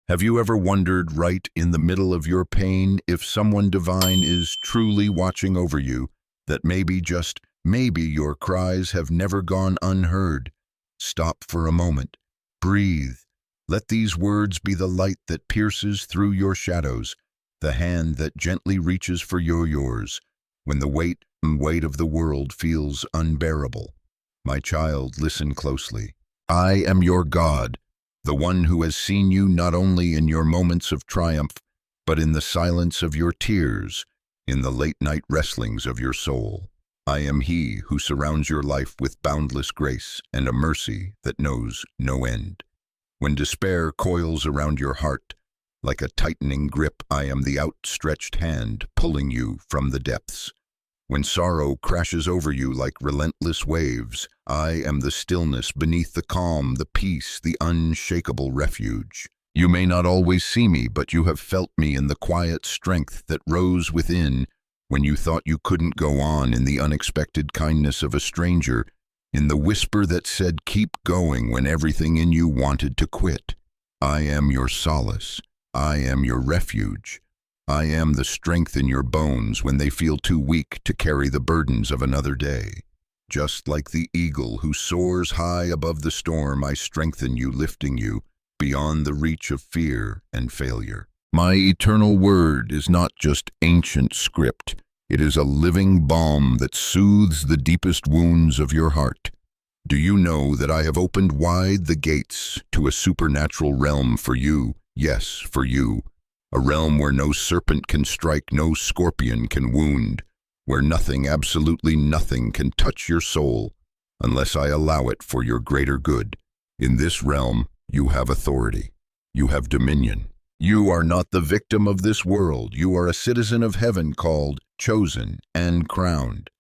Have you ever wondered, right in the middle of your pain, if someone divine is truly watching over you, that maybe, just maybe, your cries have never gone unheard? Stop for a moment. Breathe. Let these words be the light that pierces through your shadows, the hand that gently reaches for yours, when the weight of the world feels unbearable. My child, listen closely. I am your God, the one who has seen you not only in your moments of triumph, but in the silence of your tears, in the late-night wrestlings of your soul. I am He who surrounds your life with boundless grace and a mercy that knows no end. When despair coils around your heart, like a tightening grip, I am the outstretched hand pulling you from the depths. When sorrow crashes over you like relentless waves, I am the stillness beneath the calm, the peace, the unshakable refuge. You may not always see me, but you have felt me in the quiet strength that rose within when you thought you couldn't go on, in the unexpected kindness of a stranger, in the whisper that said, "Keep going," when everything in you wanted to quit. I am your solace. I am your refuge. I am the strength in your bones when they feel too weak to carry the burdens of another day. Just like the eagle who soars high above the storm, I strengthen you, lifting you beyond the reach of fear and failure. My eternal word is not just ancient script. It is a living balm that soothes the deepest wounds of your heart. Do you know that I have opened wide the gates to a supernatural realm for you? Yes, for you. A realm where no serpent can strike, no scorpion can wound, where nothing, absolutely nothing, can touch your soul unless I allow it for your greater good. In this realm, you have authority. You have dominion. You are not the victim of this world. You are a citizen of heaven, called, chosen, and crowned.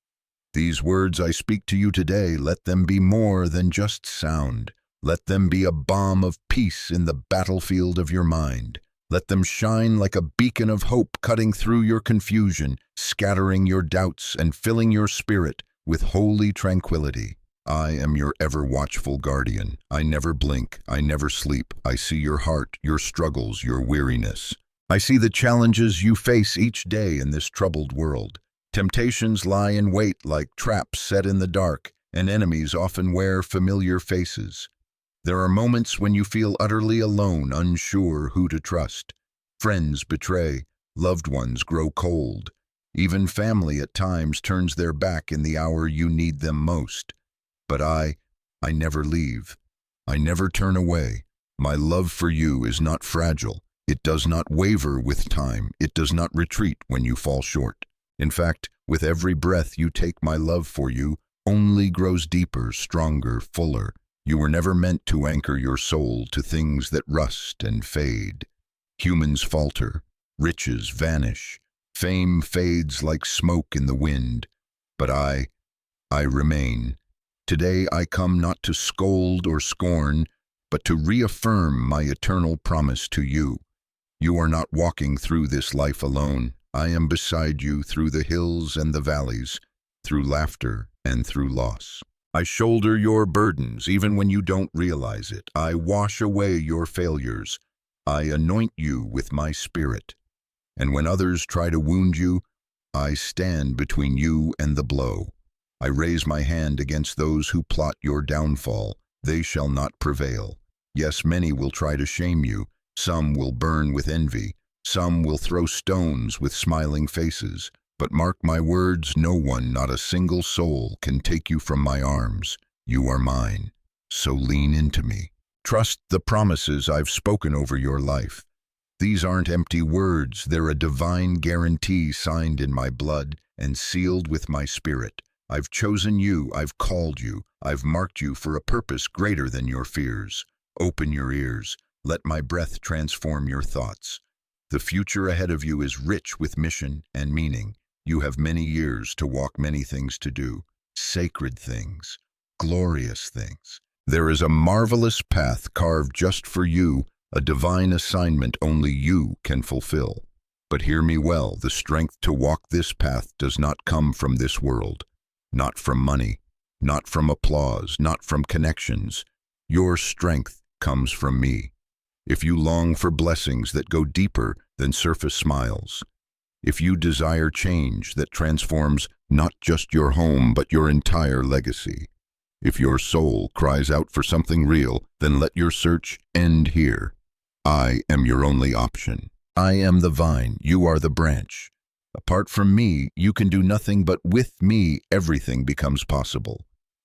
These words I speak to you today, let them be more than just sound. Let them be a balm of peace in the battlefield of your mind. Let them shine like a beacon of hope, cutting through your confusion, scattering your doubts, and filling your spirit with holy tranquility. I am your ever-watchful guardian. I never blink. I never sleep. I see your heart, your struggles, your weariness. I see the challenges you face each day in this troubled world. Temptations lie in wait like traps set in the dark, and enemies often wear familiar faces. There are moments when you feel utterly alone, unsure who to trust. Friends betray, loved ones grow cold. Even family at times turns their back in the hour you need them most. But I never leave. I never turn away. My love for you is not fragile. It does not waver with time. It does not retreat when you fall short. In fact, with every breath you take, my love for you only grows deeper, stronger, fuller. You were never meant to anchor your soul to things that rust and fade. Humans falter, riches vanish, fame fades like smoke in the wind. But I remain. Today I come not to scold or scorn, but to reaffirm my eternal promise to you. You are not walking through this life alone. I am beside you through the hills and the valleys, through laughter and through loss. I shoulder your burdens even when you don't realize it. I wash away your failures. I anoint you with my spirit. And when others try to wound you, I stand between you and the blow. I raise my hand against those who plot your downfall. They shall not prevail. Yes, many will try to shame you. Some will burn with envy. Some will throw stones with smiling faces. But mark my words, no one, not a single soul, can take you from my arms. You are mine. So lean into me. Trust the promises I've spoken over your life. These aren't empty words. They're a divine guarantee signed in my blood and sealed with my spirit. I've chosen you. I've called you. I've marked you for a purpose greater than your fears. Open your ears. Let my breath transform your thoughts. The future ahead of you is rich with mission and meaning. You have many years to walk, many things to do, sacred things, glorious things. There is a marvelous path carved just for you, a divine assignment only you can fulfill. But hear me well, the strength to walk this path does not come from this world, not from money, not from applause, not from connections. Your strength comes from me. if you long for blessings that go deeper than surface smiles, if you desire change that transforms not just your home but your entire legacy, if your soul cries out for something real, then let your search end here. I am your only option. I am the vine, you are the branch. Apart from me, you can do nothing, but with me, everything becomes possible.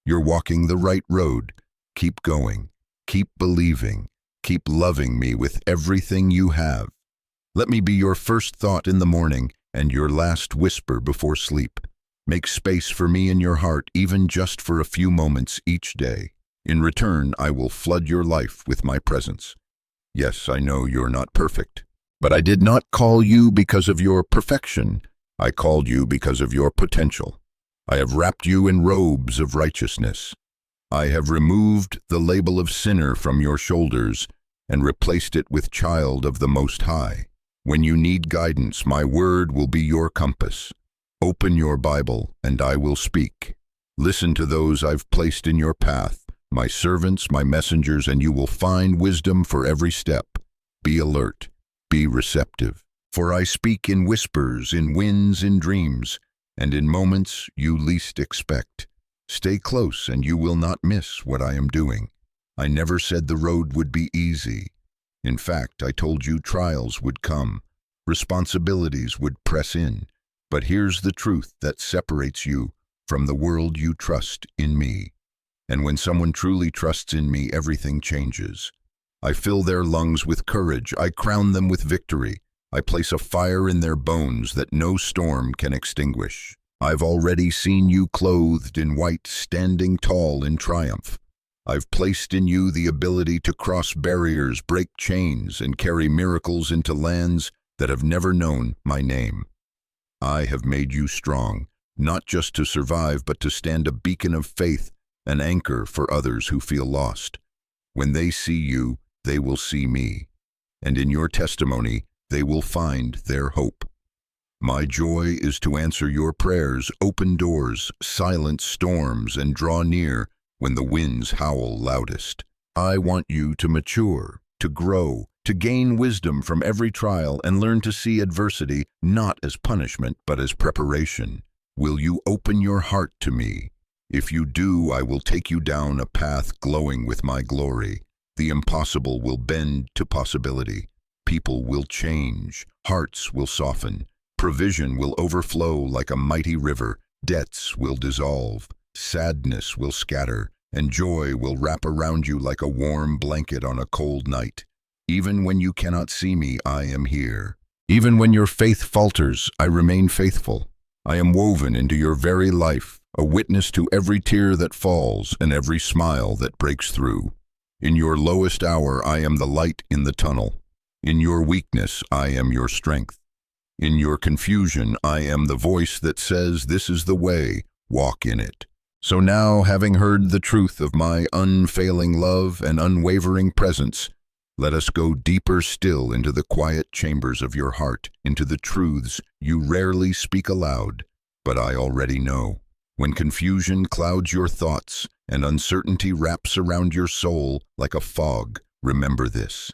You're walking the right road. Keep going. Keep believing. Keep loving me with everything you have. Let me be your first thought in the morning and your last whisper before sleep. Make space for me in your heart, even just for a few moments each day. In return, I will flood your life with my presence. Yes, I know you're not perfect, but I did not call you because of your perfection. I called you because of your potential. I have wrapped you in robes of righteousness. I have removed the label of sinner from your shoulders and replaced it with child of the Most High. When you need guidance, my word will be your compass. Open your Bible, and I will speak. Listen to those I've placed in your path, my servants, my messengers, and you will find wisdom for every step. Be alert, be receptive, for I speak in whispers, in winds, in dreams, and in moments you least expect. Stay close, and you will not miss what I am doing. I never said the road would be easy. In fact, I told you trials would come, responsibilities would press in. But here's the truth that separates you from the world: you trust in me. And when someone truly trusts in me, everything changes. I fill their lungs with courage. I crown them with victory. I place a fire in their bones that no storm can extinguish. I've already seen you clothed in white, standing tall in triumph. I've placed in you the ability to cross barriers, break chains, and carry miracles into lands that have never known my name. I have made you strong, not just to survive, but to stand a beacon of faith, an anchor for others who feel lost. When they see you, they will see me, and in your testimony, they will find their hope. My joy is to answer your prayers, open doors, silence storms, and draw near when the winds howl loudest. I want you to mature, to grow, to gain wisdom from every trial and learn to see adversity not as punishment but as preparation. Will you open your heart to me? If you do, I will take you down a path glowing with my glory. The impossible will bend to possibility. People will change. Hearts will soften. Provision will overflow like a mighty river. Debts will dissolve. Sadness will scatter. And joy will wrap around you like a warm blanket on a cold night. Even when you cannot see me, I am here. Even when your faith falters, I remain faithful. I am woven into your very life, a witness to every tear that falls and every smile that breaks through. In your lowest hour, I am the light in the tunnel. In your weakness, I am your strength. In your confusion, I am the voice that says, "This is the way, walk in it." So now, having heard the truth of my unfailing love and unwavering presence, let us go deeper still into the quiet chambers of your heart, into the truths you rarely speak aloud, but I already know. When confusion clouds your thoughts and uncertainty wraps around your soul like a fog, remember this: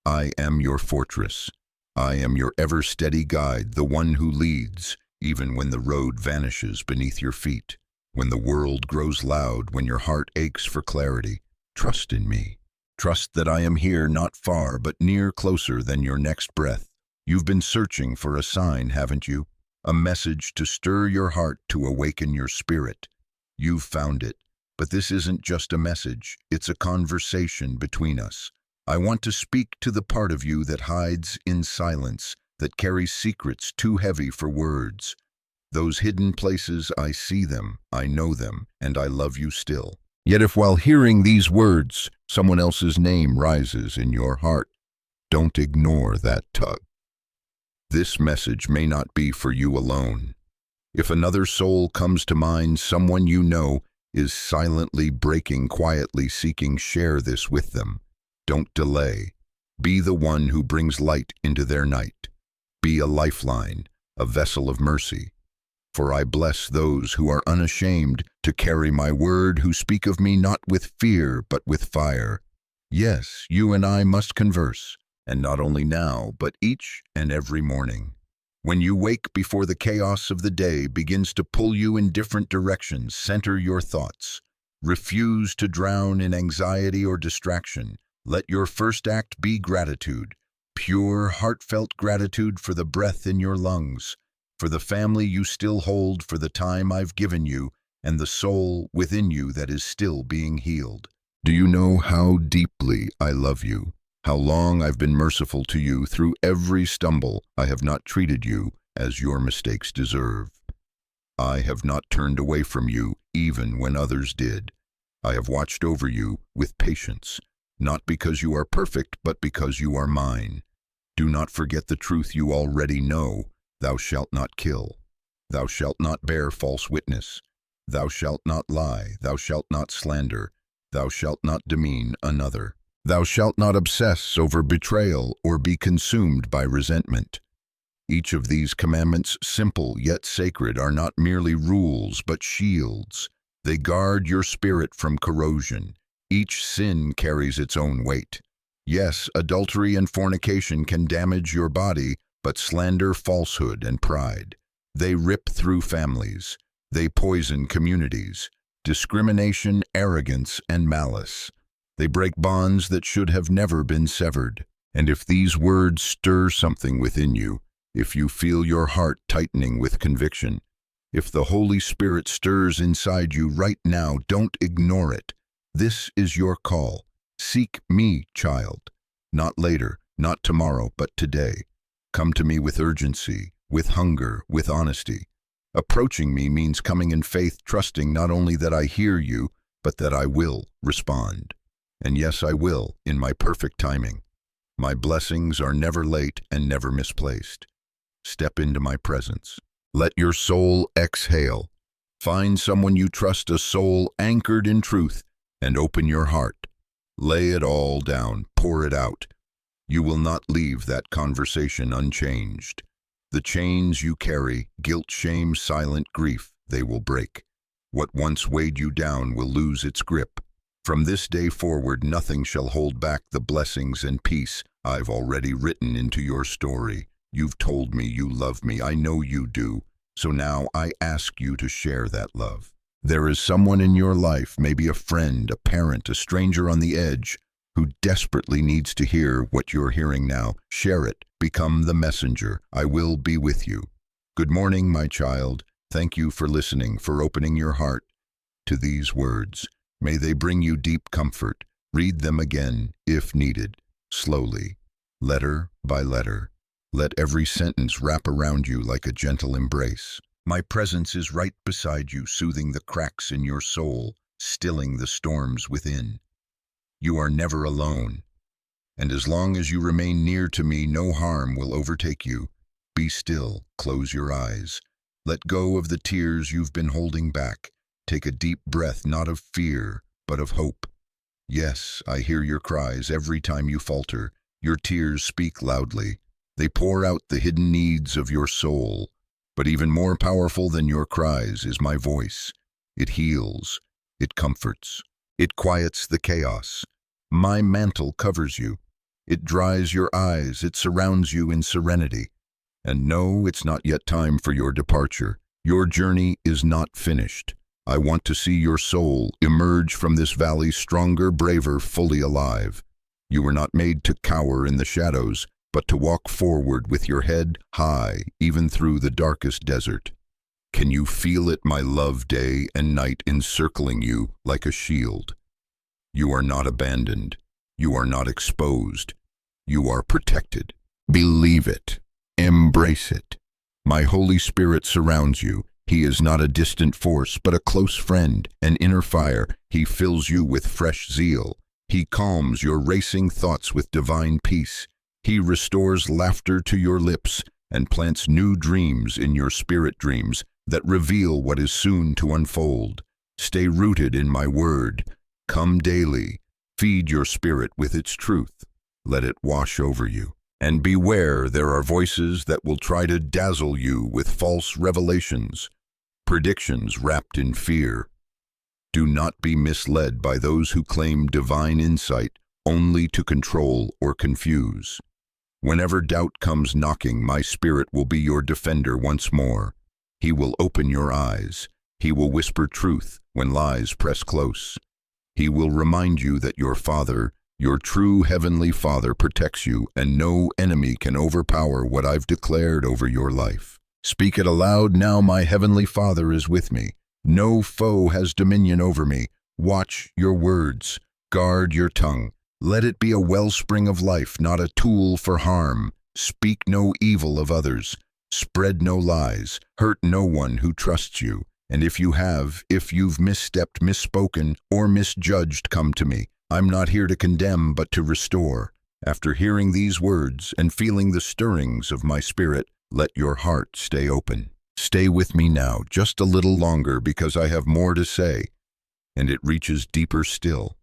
I am your fortress. I am your ever-steady guide, the one who leads, even when the road vanishes beneath your feet. When the world grows loud, when your heart aches for clarity, trust in me. Trust that I am here, not far, but near, closer than your next breath. You've been searching for a sign, haven't you? A message to stir your heart, to awaken your spirit. You've found it, but this isn't just a message, it's a conversation between us. I want to speak to the part of you that hides in silence, that carries secrets too heavy for words. Those hidden places, I see them, I know them, and I love you still. Yet if while hearing these words, someone else's name rises in your heart, don't ignore that tug. This message may not be for you alone. If another soul comes to mind, someone you know is silently breaking, quietly seeking, share this with them. Don't delay. Be the one who brings light into their night. Be a lifeline, a vessel of mercy. For I bless those who are unashamed to carry my word, who speak of me not with fear but with fire. Yes, you and I must converse, and not only now, but each and every morning. When you wake before the chaos of the day begins to pull you in different directions, center your thoughts. Refuse to drown in anxiety or distraction. Let your first act be gratitude, pure, heartfelt gratitude for the breath in your lungs, for the family you still hold, for the time I've given you, and the soul within you that is still being healed. Do you know how deeply I love you? How long I've been merciful to you through every stumble. I have not treated you as your mistakes deserve. I have not turned away from you even when others did. I have watched over you with patience, not because you are perfect, but because you are mine. Do not forget the truth you already know. Thou shalt not kill. Thou shalt not bear false witness. Thou shalt not lie. Thou shalt not slander. Thou shalt not demean another. Thou shalt not obsess over betrayal or be consumed by resentment. Each of these commandments, simple yet sacred, are not merely rules but shields. They guard your spirit from corrosion. Each sin carries its own weight. Yes, adultery and fornication can damage your body, but slander, falsehood, and pride, they rip through families. They poison communities. Discrimination, arrogance, and malice. They break bonds that should have never been severed. And if these words stir something within you, if you feel your heart tightening with conviction, if the Holy Spirit stirs inside you right now, don't ignore it. This is your call. Seek me, child. Not later, not tomorrow, but today. Come to me with urgency, with hunger, with honesty. Approaching me means coming in faith, trusting not only that I hear you, but that I will respond. And yes, I will, in my perfect timing. My blessings are never late and never misplaced. Step into my presence. Let your soul exhale. Find someone you trust, a soul anchored in truth, and open your heart. Lay it all down, pour it out. You will not leave that conversation unchanged. The chains you carry, guilt, shame, silent grief, they will break. What once weighed you down will lose its grip. From this day forward, nothing shall hold back the blessings and peace I've already written into your story. You've told me you love me. I know you do. So now I ask you to share that love. There is someone in your life, maybe a friend, a parent, a stranger on the edge, who desperately needs to hear what you're hearing now. Share it. Become the messenger. I will be with you. Good morning, my child. Thank you for listening, for opening your heart to these words. May they bring you deep comfort. Read them again, if needed, slowly, letter by letter. Let every sentence wrap around you like a gentle embrace. My presence is right beside you, soothing the cracks in your soul, stilling the storms within. You are never alone. And as long as you remain near to me, no harm will overtake you. Be still, close your eyes. Let go of the tears you've been holding back. Take a deep breath, not of fear, but of hope. Yes, I hear your cries every time you falter. Your tears speak loudly. They pour out the hidden needs of your soul. But even more powerful than your cries is my voice. It heals. It comforts. It quiets the chaos. My mantle covers you. It dries your eyes. It surrounds you in serenity. And no, it's not yet time for your departure. Your journey is not finished. I want to see your soul emerge from this valley stronger, braver, fully alive. You were not made to cower in the shadows, but to walk forward with your head high, even through the darkest desert. Can you feel it, my love, day and night encircling you like a shield? You are not abandoned. You are not exposed. You are protected. Believe it. Embrace it. My Holy Spirit surrounds you. He is not a distant force, but a close friend, an inner fire. He fills you with fresh zeal. He calms your racing thoughts with divine peace. He restores laughter to your lips and plants new dreams in your spirit, dreams that reveal what is soon to unfold. Stay rooted in my word. Come daily. Feed your spirit with its truth. Let it wash over you. And beware, there are voices that will try to dazzle you with false revelations, predictions wrapped in fear. Do not be misled by those who claim divine insight only to control or confuse. Whenever doubt comes knocking, my Spirit will be your defender once more. He will open your eyes. He will whisper truth when lies press close. He will remind you that your Father, your true Heavenly Father, protects you, and no enemy can overpower what I've declared over your life. Speak it aloud now: my Heavenly Father is with me. No foe has dominion over me. Watch your words. Guard your tongue. Let it be a wellspring of life, not a tool for harm. Speak no evil of others. Spread no lies. Hurt no one who trusts you. And if you've misstepped, misspoken, or misjudged, come to me. I'm not here to condemn, but to restore. After hearing these words and feeling the stirrings of my Spirit, let your heart stay open. Stay with me now, just a little longer, because I have more to say, and it reaches deeper still.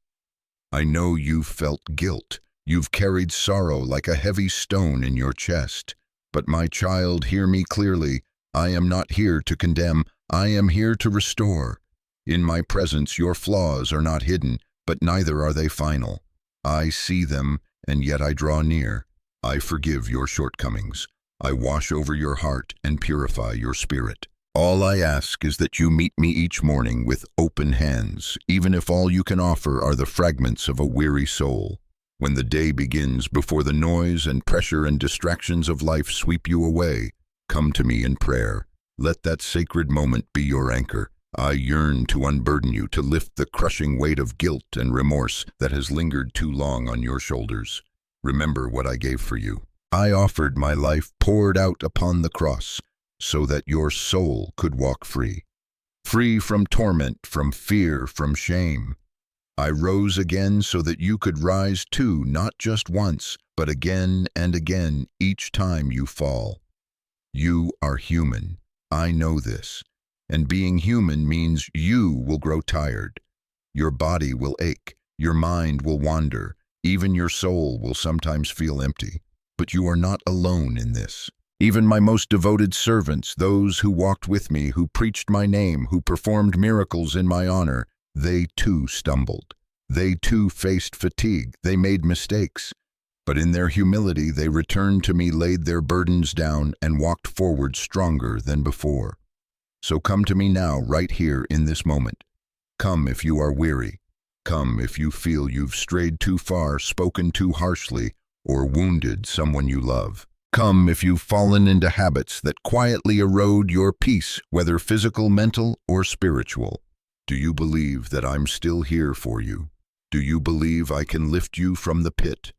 I know you've felt guilt. You've carried sorrow like a heavy stone in your chest. But my child, hear me clearly. I am not here to condemn. I am here to restore. In my presence, your flaws are not hidden, but neither are they final. I see them, and yet I draw near. I forgive your shortcomings. I wash over your heart and purify your spirit. All I ask is that you meet me each morning with open hands, even if all you can offer are the fragments of a weary soul. When the day begins, before the noise and pressure and distractions of life sweep you away, come to me in prayer. Let that sacred moment be your anchor. I yearn to unburden you, to lift the crushing weight of guilt and remorse that has lingered too long on your shoulders. Remember what I gave for you. I offered my life, poured out upon the cross, so that your soul could walk free. Free from torment, from fear, from shame. I rose again so that you could rise too, not just once, but again and again, each time you fall. You are human. I know this. And being human means you will grow tired. Your body will ache. Your mind will wander. Even your soul will sometimes feel empty. But you are not alone in this. Even my most devoted servants, those who walked with me, who preached my name, who performed miracles in my honor, they too stumbled. They too faced fatigue. They made mistakes. But in their humility, they returned to me, laid their burdens down, and walked forward stronger than before. So come to me now, right here in this moment. Come if you are weary. Come if you feel you've strayed too far, spoken too harshly, or wounded someone you love. Come if you've fallen into habits that quietly erode your peace, whether physical, mental, or spiritual. Do you believe that I'm still here for you? Do you believe I can lift you from the pit?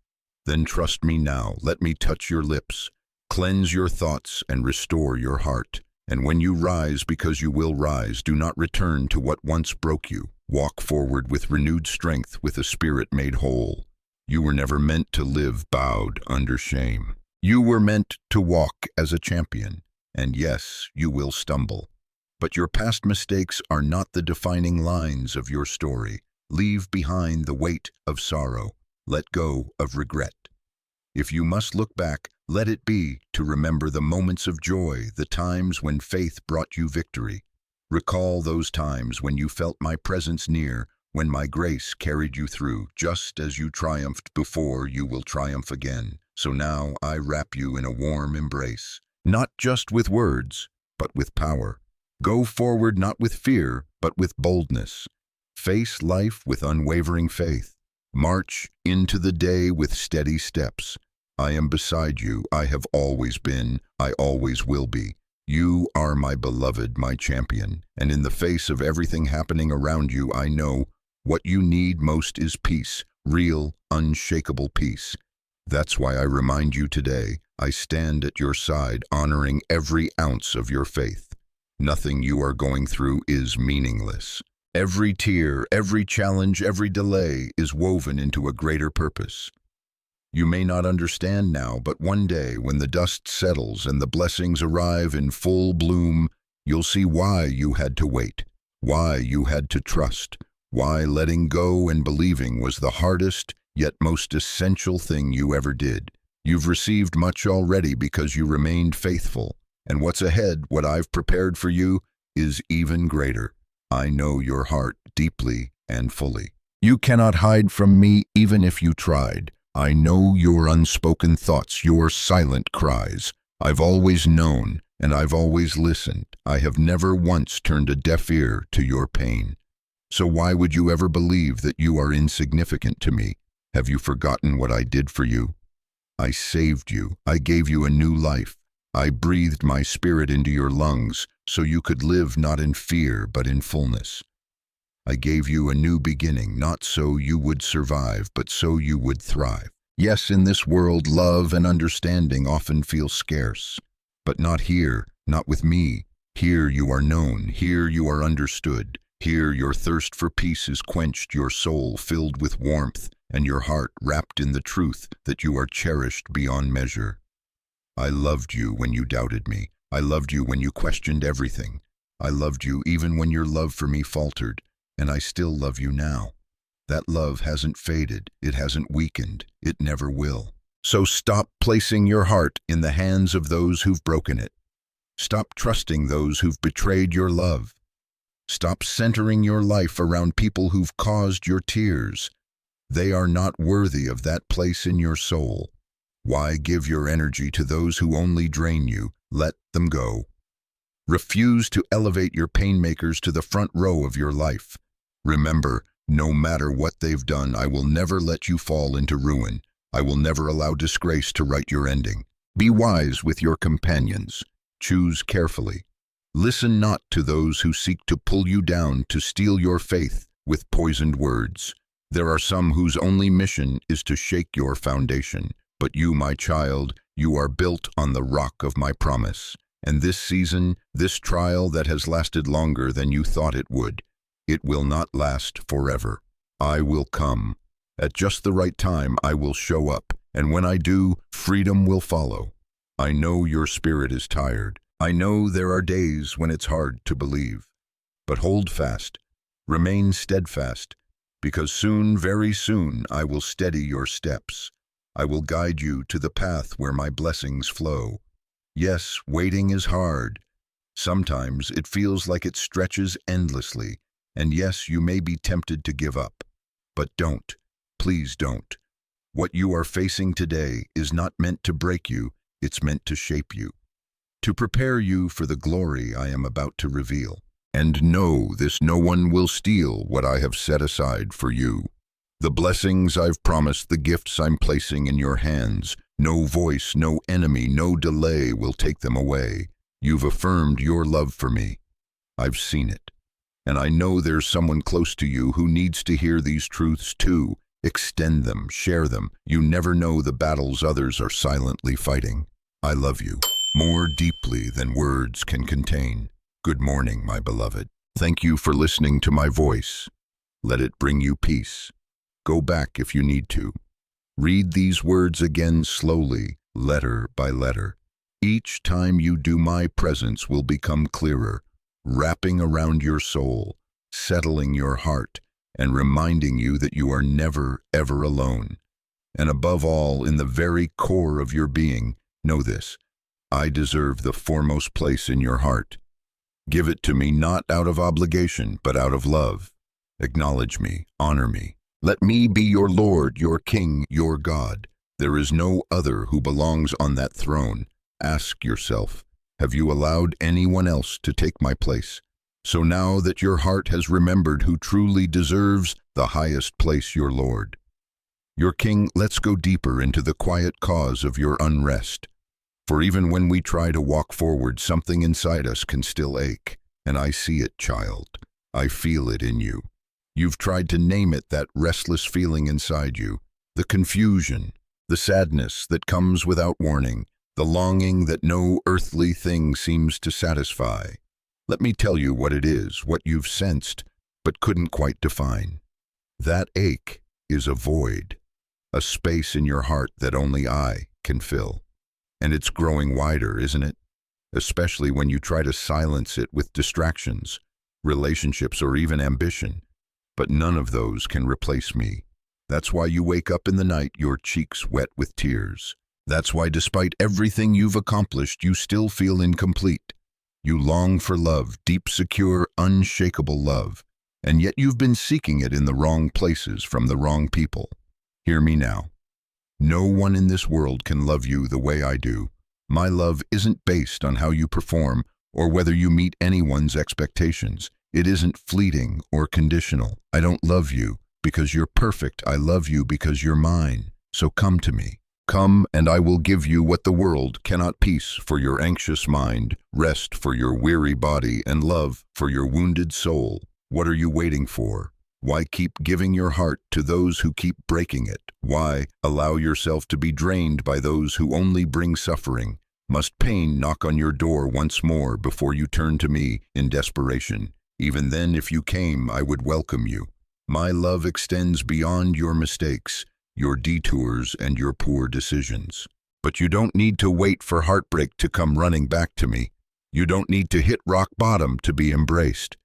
Then trust me now. Let me touch your lips, cleanse your thoughts, and restore your heart. And when you rise, because you will rise, do not return to what once broke you. Walk forward with renewed strength, with a spirit made whole. You were never meant to live bowed under shame. You were meant to walk as a champion. And yes, you will stumble. But your past mistakes are not the defining lines of your story. Leave behind the weight of sorrow. Let go of regret. If you must look back, let it be to remember the moments of joy, the times when faith brought you victory. Recall those times when you felt my presence near, when my grace carried you through. Just as you triumphed before, you will triumph again. So now I wrap you in a warm embrace, not just with words, but with power. Go forward not with fear, but with boldness. Face life with unwavering faith. March into the day with steady steps. I am beside you. I have always been. I always will be. You are my beloved, my champion. And in the face of everything happening around you, I know what you need most is peace, real, unshakable peace. That's why I remind you today, I stand at your side, honoring every ounce of your faith. Nothing you are going through is meaningless. Every tear, every challenge, every delay is woven into a greater purpose. You may not understand now, but one day when the dust settles and the blessings arrive in full bloom, you'll see why you had to wait, why you had to trust, why letting go and believing was the hardest yet most essential thing you ever did. You've received much already because you remained faithful, and what's ahead, what I've prepared for you, is even greater. I know your heart deeply and fully. You cannot hide from me even if you tried. I know your unspoken thoughts, your silent cries. I've always known, and I've always listened. I have never once turned a deaf ear to your pain. So why would you ever believe that you are insignificant to me? Have you forgotten what I did for you? I saved you. I gave you a new life. I breathed my spirit into your lungs so you could live not in fear but in fullness. I gave you a new beginning, not so you would survive, but so you would thrive. Yes, in this world, love and understanding often feel scarce. But not here, not with me. Here you are known, here you are understood. Here your thirst for peace is quenched, your soul filled with warmth, and your heart wrapped in the truth that you are cherished beyond measure. I loved you when you doubted me. I loved you when you questioned everything. I loved you even when your love for me faltered, and I still love you now. That love hasn't faded, it hasn't weakened, it never will. So stop placing your heart in the hands of those who've broken it. Stop trusting those who've betrayed your love. Stop centering your life around people who've caused your tears. They are not worthy of that place in your soul. Why give your energy to those who only drain you? Let them go. Refuse to elevate your painmakers to the front row of your life. Remember, no matter what they've done, I will never let you fall into ruin. I will never allow disgrace to write your ending. Be wise with your companions. Choose carefully. Listen not to those who seek to pull you down, to steal your faith with poisoned words. There are some whose only mission is to shake your foundation. But you, my child, you are built on the rock of my promise. And this season, this trial that has lasted longer than you thought it would, it will not last forever. I will come. At just the right time, I will show up. And when I do, freedom will follow. I know your spirit is tired. I know there are days when it's hard to believe. But hold fast. Remain steadfast. Because soon, very soon, I will steady your steps. I will guide you to the path where my blessings flow. Yes, waiting is hard. Sometimes it feels like it stretches endlessly. And yes, you may be tempted to give up. But don't. Please don't. What you are facing today is not meant to break you, it's meant to shape you. To prepare you for the glory I am about to reveal. And know this: no one will steal what I have set aside for you. The blessings I've promised, the gifts I'm placing in your hands, no voice, no enemy, no delay will take them away. You've affirmed your love for me. I've seen it. And I know there's someone close to you who needs to hear these truths too. Extend them, share them. You never know the battles others are silently fighting. I love you more deeply than words can contain. Good morning, my beloved. Thank you for listening to my voice. Let it bring you peace. Go back if you need to. Read these words again slowly, letter by letter. Each time you do, my presence will become clearer, wrapping around your soul, settling your heart, and reminding you that you are never, ever alone. And above all, in the very core of your being, know this: I deserve the foremost place in your heart. Give it to me not out of obligation, but out of love. Acknowledge me, honor me. Let me be your Lord, your King, your God. There is no other who belongs on that throne. Ask yourself, have you allowed anyone else to take my place? So now that your heart has remembered who truly deserves the highest place, your Lord, your King, let's go deeper into the quiet cause of your unrest. For even when we try to walk forward, something inside us can still ache. And I see it, child. I feel it in you. You've tried to name it, that restless feeling inside you, the confusion, the sadness that comes without warning, the longing that no earthly thing seems to satisfy. Let me tell you what it is, what you've sensed, but couldn't quite define. That ache is a void, a space in your heart that only I can fill. And it's growing wider, isn't it? Especially when you try to silence it with distractions, relationships, or even ambition. But none of those can replace me. That's why you wake up in the night, your cheeks wet with tears. That's why despite everything you've accomplished, you still feel incomplete. You long for love, deep, secure, unshakable love. And yet you've been seeking it in the wrong places from the wrong people. Hear me now. No one in this world can love you the way I do. My love isn't based on how you perform or whether you meet anyone's expectations. It isn't fleeting or conditional. I don't love you because you're perfect. I love you because you're mine. So come to me. Come, and I will give you what the world cannot: peace for your anxious mind, rest for your weary body, and love for your wounded soul. What are you waiting for? Why keep giving your heart to those who keep breaking it? Why allow yourself to be drained by those who only bring suffering? Must pain knock on your door once more before you turn to me in desperation? Even then, if you came, I would welcome you. My love extends beyond your mistakes, your detours, and your poor decisions. But you don't need to wait for heartbreak to come running back to me. You don't need to hit rock bottom to be embraced.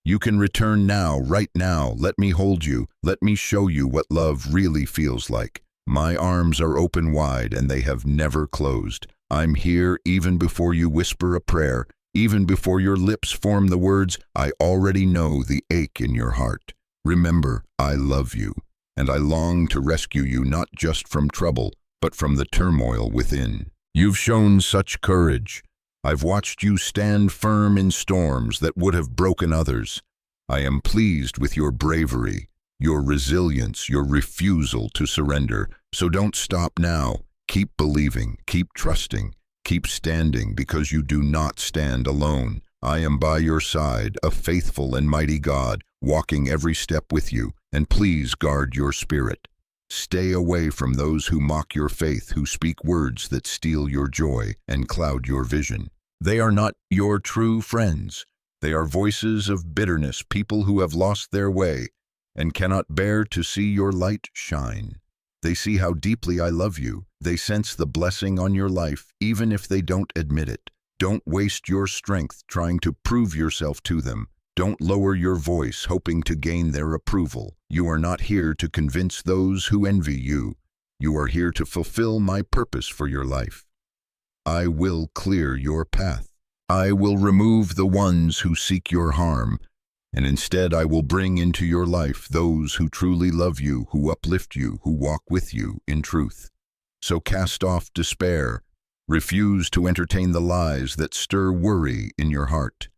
You can return now, right now. Let me hold you. Let me show you what love really feels like. My arms are open wide, and they have never closed. I'm here even before you whisper a prayer, even before your lips form the words. I already know the ache in your heart. Remember, I love you, and I long to rescue you not just from trouble, but from the turmoil within. You've shown such courage. I've watched you stand firm in storms that would have broken others. I am pleased with your bravery, your resilience, your refusal to surrender. So don't stop now. Keep believing, keep trusting, keep standing, because you do not stand alone. I am by your side, a faithful and mighty God, walking every step with you, and please guard your spirit. Stay away from those who mock your faith, who speak words that steal your joy and cloud your vision. They are not your true friends. They are voices of bitterness, people who have lost their way and cannot bear to see your light shine. They see how deeply I love you. They sense the blessing on your life, even if they don't admit it. Don't waste your strength trying to prove yourself to them. Don't lower your voice hoping to gain their approval. You are not here to convince those who envy you. You are here to fulfill my purpose for your life. I will clear your path. I will remove the ones who seek your harm, and instead I will bring into your life those who truly love you, who uplift you, who walk with you in truth. So cast off despair. Refuse to entertain the lies that stir worry in your heart.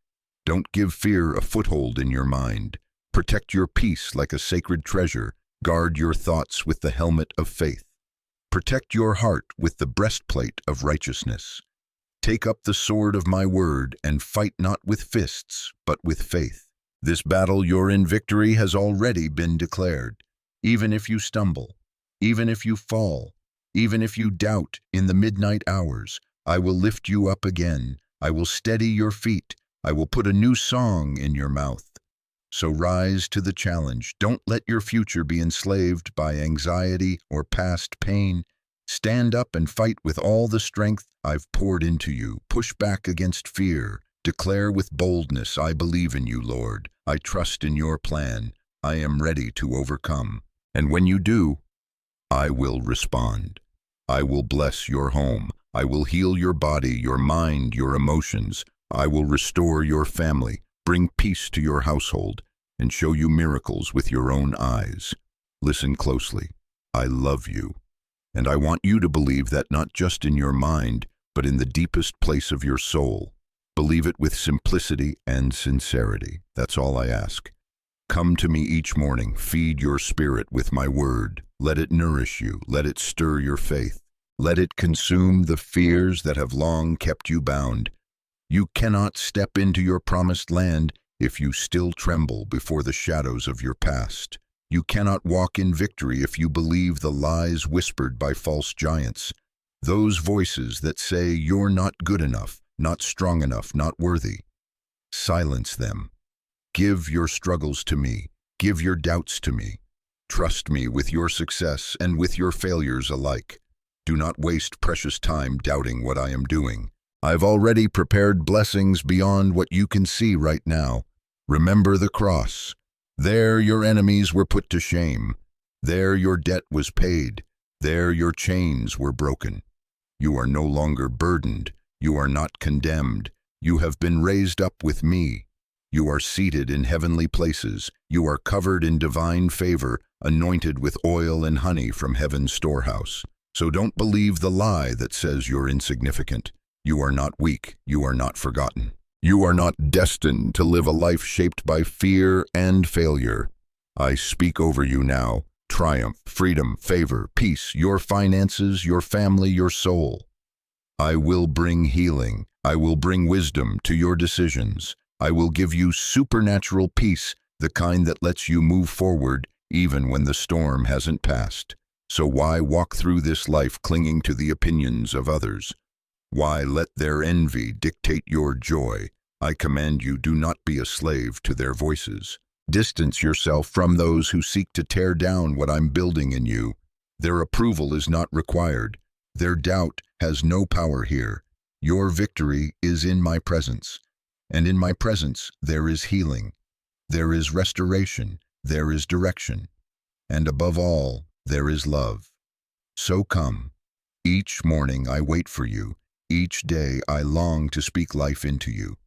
Don't give fear a foothold in your mind. Protect your peace like a sacred treasure. Guard your thoughts with the helmet of faith. Protect your heart with the breastplate of righteousness. Take up the sword of my word and fight not with fists, but with faith. This battle you're in victory has already been declared. Even if you stumble, even if you fall, even if you doubt in the midnight hours, I will lift you up again. I will steady your feet. I will put a new song in your mouth. So rise to the challenge. Don't let your future be enslaved by anxiety or past pain. Stand up and fight with all the strength I've poured into you. Push back against fear. Declare with boldness, I believe in you, Lord. I trust in your plan. I am ready to overcome. And when you do, I will respond. I will bless your home. I will heal your body, your mind, your emotions. I will restore your family, bring peace to your household, and show you miracles with your own eyes. Listen closely. I love you. And I want you to believe that not just in your mind, but in the deepest place of your soul. Believe it with simplicity and sincerity. That's all I ask. Come to me each morning. Feed your spirit with my word. Let it nourish you. Let it stir your faith. Let it consume the fears that have long kept you bound. You cannot step into your promised land if you still tremble before the shadows of your past. You cannot walk in victory if you believe the lies whispered by false giants. Those voices that say you're not good enough, not strong enough, not worthy. Silence them. Give your struggles to me. Give your doubts to me. Trust me with your success and with your failures alike. Do not waste precious time doubting what I am doing. I've already prepared blessings beyond what you can see right now. Remember the cross. There your enemies were put to shame. There your debt was paid. There your chains were broken. You are no longer burdened. You are not condemned. You have been raised up with me. You are seated in heavenly places. You are covered in divine favor, anointed with oil and honey from heaven's storehouse. So don't believe the lie that says you're insignificant. You are not weak. You are not forgotten. You are not destined to live a life shaped by fear and failure. I speak over you now. Triumph, freedom, favor, peace, your finances, your family, your soul. I will bring healing. I will bring wisdom to your decisions. I will give you supernatural peace, the kind that lets you move forward even when the storm hasn't passed. So why walk through this life clinging to the opinions of others? Why let their envy dictate your joy? I command you, do not be a slave to their voices. Distance yourself from those who seek to tear down what I'm building in you. Their approval is not required. Their doubt has no power here. Your victory is in my presence. And in my presence there is healing. There is restoration. There is direction. And above all, there is love. So come. Each morning I wait for you. Each day I long to speak life into you.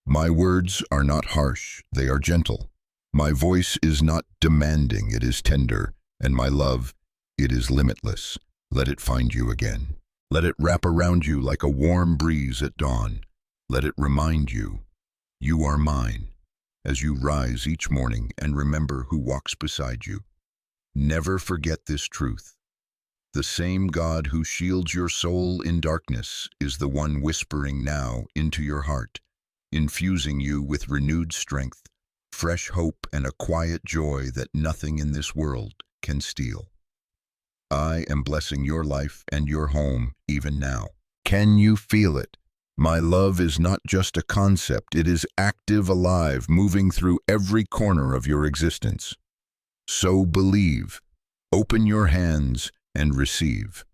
My words are not harsh, they are gentle. My voice is not demanding, it is tender. And my love, it is limitless. Let it find you again. Let it wrap around you like a warm breeze at dawn. Let it remind you, you are mine, as you rise each morning and remember who walks beside you. Never forget this truth. The same God who shields your soul in darkness is the one whispering now into your heart, infusing you with renewed strength, fresh hope, and a quiet joy that nothing in this world can steal. I am blessing your life and your home even now. Can you feel it? My love is not just a concept, it is active, alive, moving through every corner of your existence. So believe, open your hands, and receive.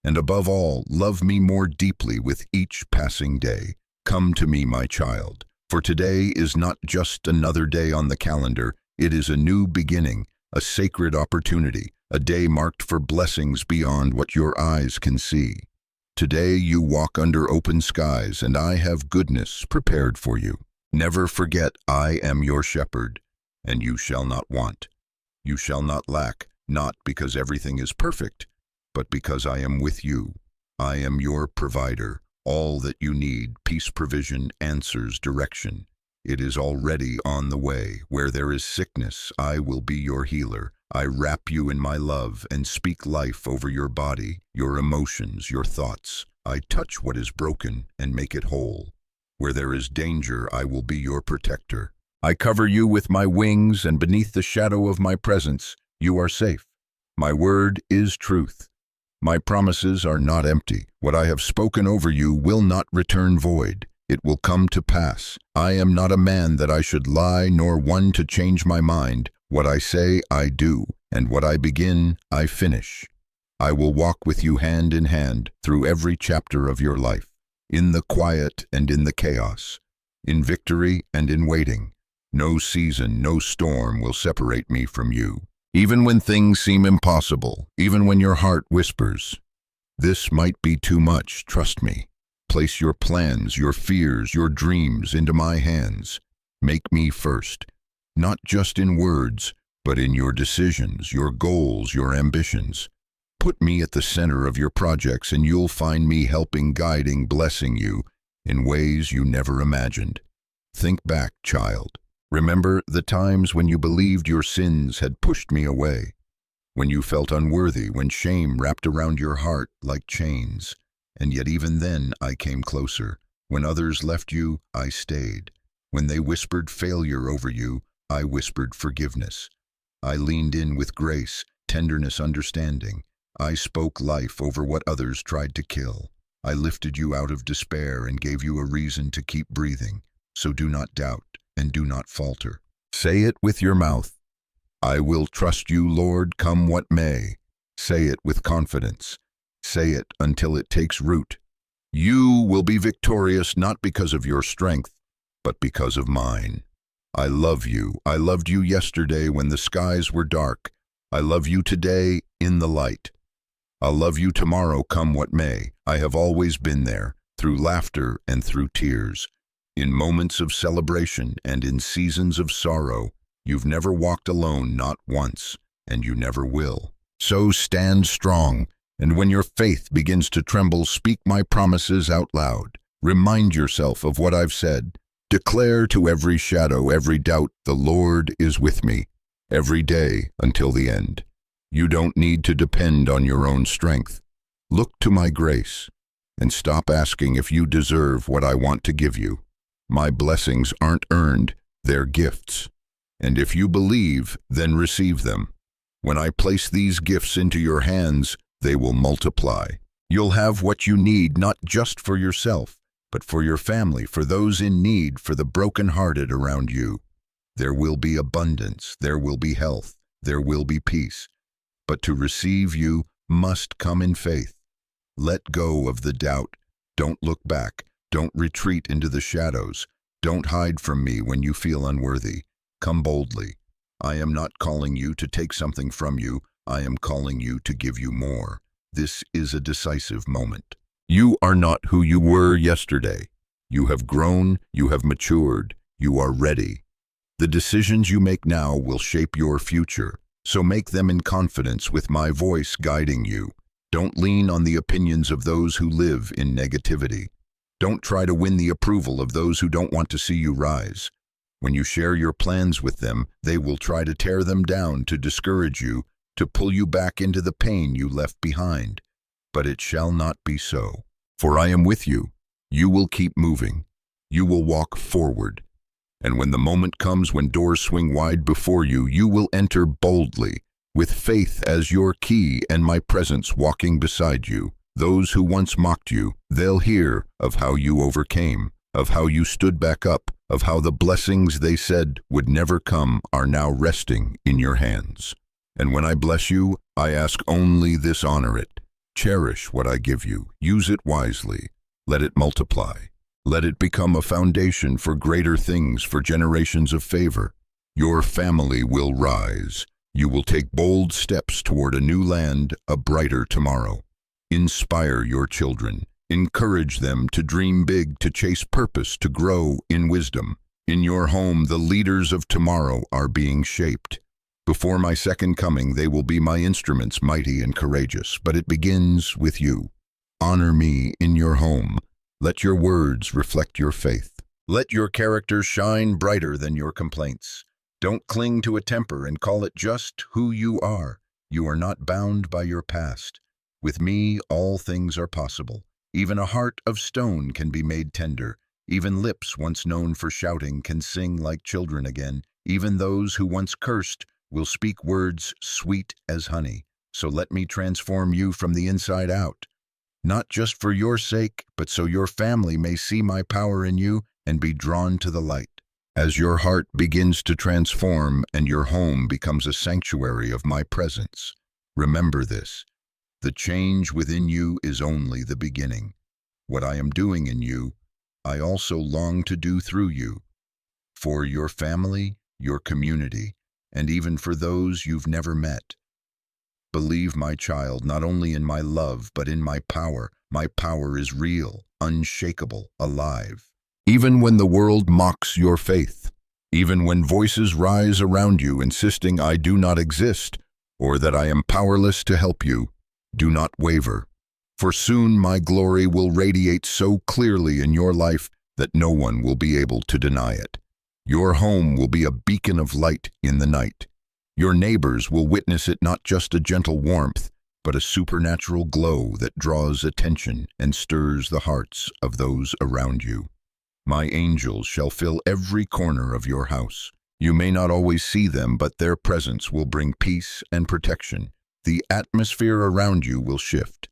And above all, love me more deeply with each passing day. Come to me, my child, for today is not just another day on the calendar, it is a new beginning, a sacred opportunity, a day marked for blessings beyond what your eyes can see. Today you walk under open skies, and I have goodness prepared for you. Never forget, I am your shepherd, and you shall not want. You shall not lack, not because everything is perfect, but because I am with you. I am your provider, all that you need, peace, provision, answers, direction. It is already on the way. Where there is sickness, I will be your healer. I wrap you in my love and speak life over your body, your emotions, your thoughts. I touch what is broken and make it whole. Where there is danger, I will be your protector. I cover you with my wings, and beneath the shadow of my presence, you are safe. My word is truth. My promises are not empty. What I have spoken over you will not return void. It will come to pass. I am not a man that I should lie, nor one to change my mind. What I say, I do, and what I begin, I finish. I will walk with you hand in hand through every chapter of your life, in the quiet and in the chaos, in victory and in waiting. No season, no storm will separate me from you. Even when things seem impossible, even when your heart whispers, "This might be too much," trust me. Place your plans, your fears, your dreams into my hands. Make me first, not just in words, but in your decisions, your goals, your ambitions. Put me at the center of your projects, and you'll find me helping, guiding, blessing you in ways you never imagined. Think back, child. Remember the times when you believed your sins had pushed me away, when you felt unworthy, when shame wrapped around your heart like chains. And yet even then I came closer. When others left you, I stayed. When they whispered failure over you, I whispered forgiveness. I leaned in with grace, tenderness, understanding. I spoke life over what others tried to kill. I lifted you out of despair and gave you a reason to keep breathing. So do not doubt and do not falter. Say it with your mouth. I will trust you, Lord, come what may. Say it with confidence. Say it until it takes root. You will be victorious not because of your strength, but because of mine. I love you. I loved you yesterday when the skies were dark. I love you today in the light. I'll love you tomorrow, come what may. I have always been there, through laughter and through tears. In moments of celebration and in seasons of sorrow, you've never walked alone, not once, and you never will. So stand strong, and when your faith begins to tremble, speak my promises out loud. Remind yourself of what I've said. Declare to every shadow, every doubt, the Lord is with me, every day until the end. You don't need to depend on your own strength. Look to my grace, and stop asking if you deserve what I want to give you. My blessings aren't earned, they're gifts. And if you believe, then receive them. When I place these gifts into your hands, they will multiply. You'll have what you need, not just for yourself, but for your family, for those in need, for the brokenhearted around you. There will be abundance, there will be health, there will be peace. But to receive you must come in faith. Let go of the doubt. Don't look back. Don't retreat into the shadows. Don't hide from me when you feel unworthy. Come boldly. I am not calling you to take something from you. I am calling you to give you more. This is a decisive moment. You are not who you were yesterday. You have grown, you have matured, you are ready. The decisions you make now will shape your future, so make them in confidence with my voice guiding you. Don't lean on the opinions of those who live in negativity. Don't try to win the approval of those who don't want to see you rise. When you share your plans with them, they will try to tear them down, to discourage you, to pull you back into the pain you left behind. But it shall not be so. For I am with you. You will keep moving. You will walk forward. And when the moment comes when doors swing wide before you, you will enter boldly, with faith as your key and my presence walking beside you. Those who once mocked you, they'll hear of how you overcame, of how you stood back up, of how the blessings they said would never come are now resting in your hands. And when I bless you, I ask only this: honor it. Cherish what I give you. Use it wisely. Let it multiply. Let it become a foundation for greater things, for generations of favor. Your family will rise. You will take bold steps toward a new land, a brighter tomorrow. Inspire your children. Encourage them to dream big, to chase purpose, to grow in wisdom. In your home, the leaders of tomorrow are being shaped. Before my second coming, they will be my instruments, mighty and courageous. But it begins with you. Honor me in your home. Let your words reflect your faith. Let your character shine brighter than your complaints. Don't cling to a temper and call it just who you are. You are not bound by your past. With me, all things are possible. Even a heart of stone can be made tender. Even lips once known for shouting can sing like children again. Even those who once cursed will speak words sweet as honey. So let me transform you from the inside out. Not just for your sake, but so your family may see my power in you and be drawn to the light. As your heart begins to transform and your home becomes a sanctuary of my presence, remember this: the change within you is only the beginning. What I am doing in you, I also long to do through you, for your family, your community, and even for those you've never met. Believe, my child, not only in my love, but in my power. My power is real, unshakable, alive. Even when the world mocks your faith, even when voices rise around you insisting I do not exist, or that I am powerless to help you, do not waver. For soon my glory will radiate so clearly in your life that no one will be able to deny it. Your home will be a beacon of light in the night. Your neighbors will witness it, not just a gentle warmth, but a supernatural glow that draws attention and stirs the hearts of those around you. My angels shall fill every corner of your house. You may not always see them, but their presence will bring peace and protection. The atmosphere around you will shift.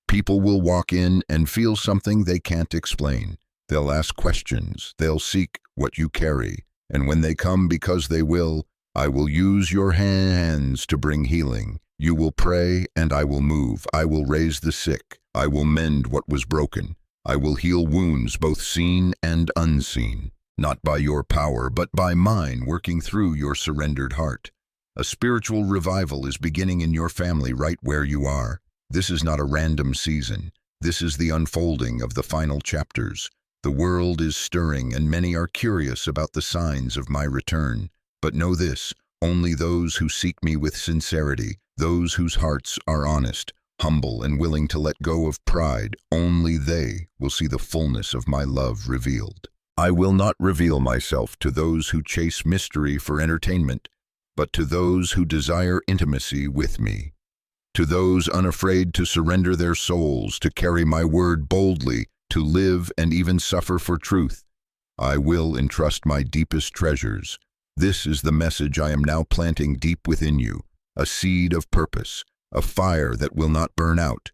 People will walk in and feel something they can't explain. They'll ask questions. They'll seek what you carry. And when they come, because they will, I will use your hands to bring healing. You will pray, and I will move. I will raise the sick. I will mend what was broken. I will heal wounds, both seen and unseen, not by your power, but by mine working through your surrendered heart. A spiritual revival is beginning in your family right where you are. This is not a random season. This is the unfolding of the final chapters. The world is stirring, and many are curious about the signs of my return. But know this, only those who seek me with sincerity, those whose hearts are honest, humble, and willing to let go of pride, only they will see the fullness of my love revealed. I will not reveal myself to those who chase mystery for entertainment, but to those who desire intimacy with me. To those unafraid to surrender their souls, to carry my word boldly, to live and even suffer for truth, I will entrust my deepest treasures. This is the message I am now planting deep within you, a seed of purpose, a fire that will not burn out.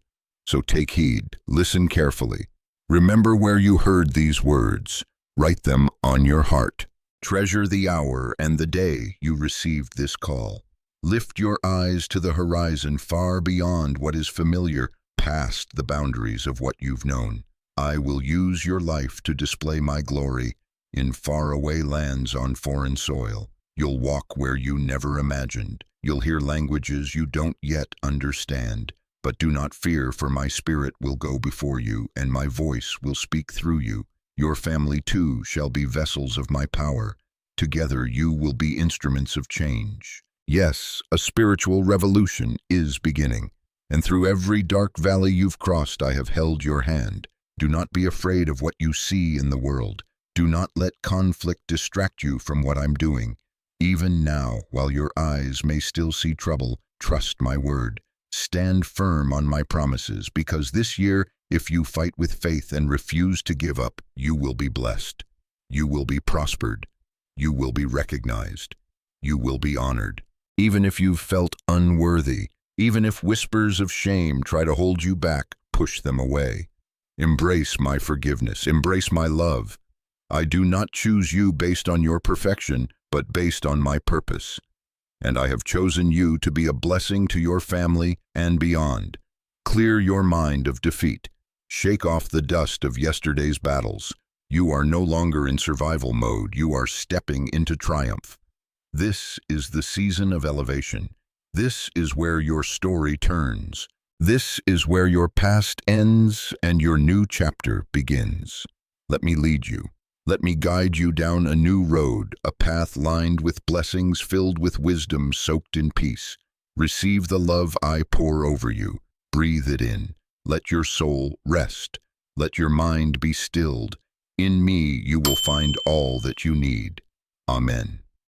So take heed, listen carefully. Remember where you heard these words. Write them on your heart. Treasure the hour and the day you received this call. Lift your eyes to the horizon, far beyond what is familiar, past the boundaries of what you've known. I will use your life to display my glory in faraway lands on foreign soil. You'll walk where you never imagined. You'll hear languages you don't yet understand. But do not fear, for my spirit will go before you, and my voice will speak through you. Your family too shall be vessels of my power. Together you will be instruments of change. Yes, a spiritual revolution is beginning, and through every dark valley you've crossed, I have held your hand. Do not be afraid of what you see in the world. Do not let conflict distract you from what I'm doing. Even now, while your eyes may still see trouble, trust my word. Stand firm on my promises, because this year, if you fight with faith and refuse to give up, you will be blessed. You will be prospered. You will be recognized. You will be honored. Even if you've felt unworthy, even if whispers of shame try to hold you back, push them away. Embrace my forgiveness. Embrace my love. I do not choose you based on your perfection, but based on my purpose. And I have chosen you to be a blessing to your family and beyond. Clear your mind of defeat. Shake off the dust of yesterday's battles. You are no longer in survival mode. You are stepping into triumph. This is the season of elevation. This is where your story turns. This is where your past ends and your new chapter begins. Let me lead you. Let me guide you down a new road, a path lined with blessings, filled with wisdom, soaked in peace. Receive the love I pour over you. Breathe it in. Let your soul rest. Let your mind be stilled. In me you will find all that you need. Amen.